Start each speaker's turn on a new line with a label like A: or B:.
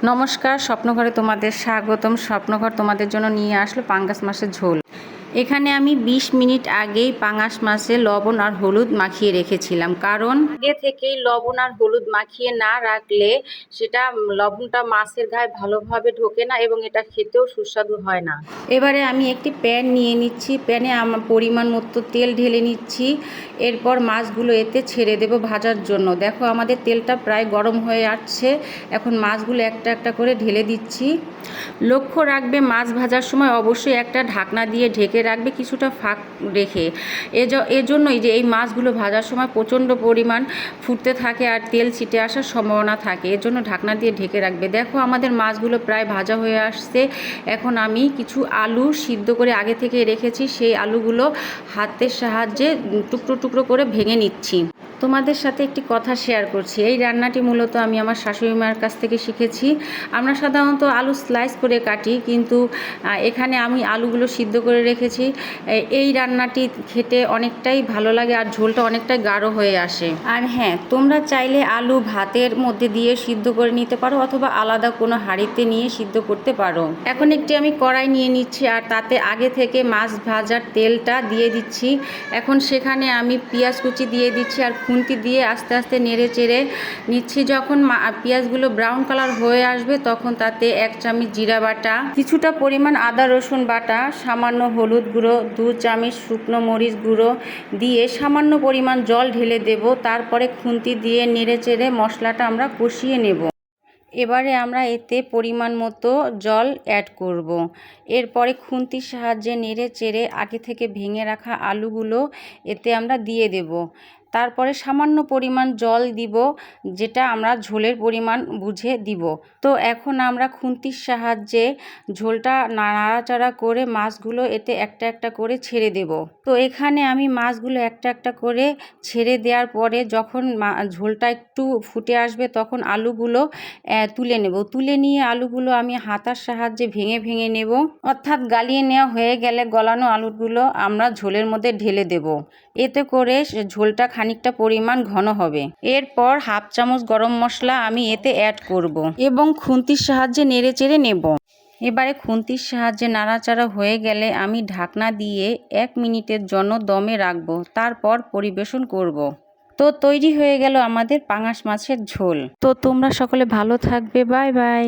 A: নমস্কার, স্বপ্নঘরে তোমাদের স্বাগতম। স্বপ্নঘর তোমাদের জন্য নিয়ে আসলো পাঙ্গাস মাছের ঝোল। এখানে আমি 20 মিনিট আগেই পাঙ্গাস মাছে লবণ আর হলুদ মাখিয়ে রেখেছিলাম, কারণ আগে থেকেই লবণ আর হলুদ মাখিয়ে না রাখলে সেটা লবণটা মাছের গায়ে ভালোভাবে ঢোকে না এবং এটা খেতেও সুস্বাদু হয় না। এবারে আমি একটি প্যান নিয়ে নিচ্ছি, প্যানে আমার পরিমাণ মতো তেল ঢেলে নিচ্ছি। এরপর মাছগুলো এতে ছেড়ে দেব ভাজার জন্য। দেখো আমাদের তেলটা প্রায় গরম হয়ে আসছে। এখন মাছগুলো একটা একটা করে ঢেলে দিচ্ছি। লক্ষ্য রাখবে মাছ ভাজার সময় অবশ্যই একটা ঢাকনা দিয়ে ঢেকে রাখবে, কিছুটা ফাঁক রেখে। এজন্যই যে এই মাছগুলো ভাজার সময় প্রচণ্ড পরিমাণ ফুটতে থাকে আর তেল ছিটে আসার সম্ভাবনা থাকে, এজন্য ঢাকনা দিয়ে ঢেকে রাখবে। দেখো আমাদের মাছগুলো প্রায় ভাজা হয়ে আসছে। এখন আমি কিছু আলু সিদ্ধ করে আগে থেকে রেখেছি, সেই আলুগুলো হাতের সাহায্যে টুকরো টুকরো করে ভেঙে নিচ্ছি। তোমাদের সাথে একটি কথা শেয়ার করছি। এই রান্নাটি মূলত আমি আমার শাশুড়ি মায়ের কাছ থেকে শিখেছি। আমরা সাধারণত আলু স্লাইস করে কাটি, কিন্তু এখানে আমি আলুগুলো সিদ্ধ করে রেখেছি। এই রান্নাটি খেতে অনেকটাই ভালো লাগে আর ঝোলটা অনেকটাই গাঢ় হয়ে আসে। আর হ্যাঁ, তোমরা চাইলে আলু ভাতের মধ্যে দিয়ে সিদ্ধ করে নিতে পারো অথবা আলাদা কোনো হাঁড়িতে নিয়ে সিদ্ধ করতে পারো। এখন একটি আমি কড়াই নিয়ে নিচ্ছি আর তাতে আগে থেকে মাছ ভাজার তেলটা দিয়ে দিচ্ছি। এখন সেখানে আমি পেঁয়াজ কুচি দিয়ে দিচ্ছি আর খুন্তি দিয়ে আস্তে আস্তে নেড়ে চেড়ে নিচ্ছি। যখন পেঁয়াজগুলো ব্রাউন কালার হয়ে আসবে তখন তাতে 1 চামচ জিরা বাটা, কিছুটা পরিমাণ আদা রসুন বাটা, সামান্য হলুদ গুঁড়ো, 2 চামচ শুকনো মরিচ গুঁড়ো দিয়ে সামান্য পরিমাণ জল ঢেলে দেব। তারপরে খুন্তি দিয়ে নেড়ে চেড়ে মশলাটা আমরা কষিয়ে নেব। এবারে আমরা এতে পরিমাণ মতো জল অ্যাড করব। এরপরে খুন্তির সাহায্যে নেড়ে চেড়ে আগে থেকে ভেঙে রাখা আলুগুলো এতে আমরা দিয়ে দেব। তারপরে সামান্য পরিমাণ জল দিব, যেটা আমরা ঝোলের পরিমাণ বুঝে দিব। তো এখন আমরা খুন্তির সাহায্যে ঝোলটা নাড়াচাড়া করে মাছগুলো এতে একটা একটা করে ছেড়ে দেব। তো এখানে আমি মাছগুলো একটা একটা করে ছেড়ে দেওয়ার পরে যখন ঝোলটা একটু ফুটে আসবে তখন আলুগুলো তুলে নেব। তুলে নিয়ে আলুগুলো আমি হাতার সাহায্যে ভেঙে ভেঙে নেব, অর্থাৎ গালিয়ে নেওয়া হয়ে গেলে গলানো আলুগুলো আমরা ঝোলের মধ্যে ঢেলে দেব। এতে করে ঝোলটা খানিকটা পরিমাণ ঘন হবে। এরপর 1/2 চামচ গরম মশলা আমি এতে অ্যাড করব এবং খুন্তির সাহায্যে নেড়ে চেড়ে নেব। এবারে খুন্তির সাহায্যে নাড়াচাড়া হয়ে গেলে আমি ঢাকনা দিয়ে 1 মিনিটের জন্য দমে রাখবো, তারপর পরিবেশন করব। তো তৈরি হয়ে গেল আমাদের পাঙাশ মাছের ঝোল। তো তোমরা সকলে ভালো থাকবে। Bye bye.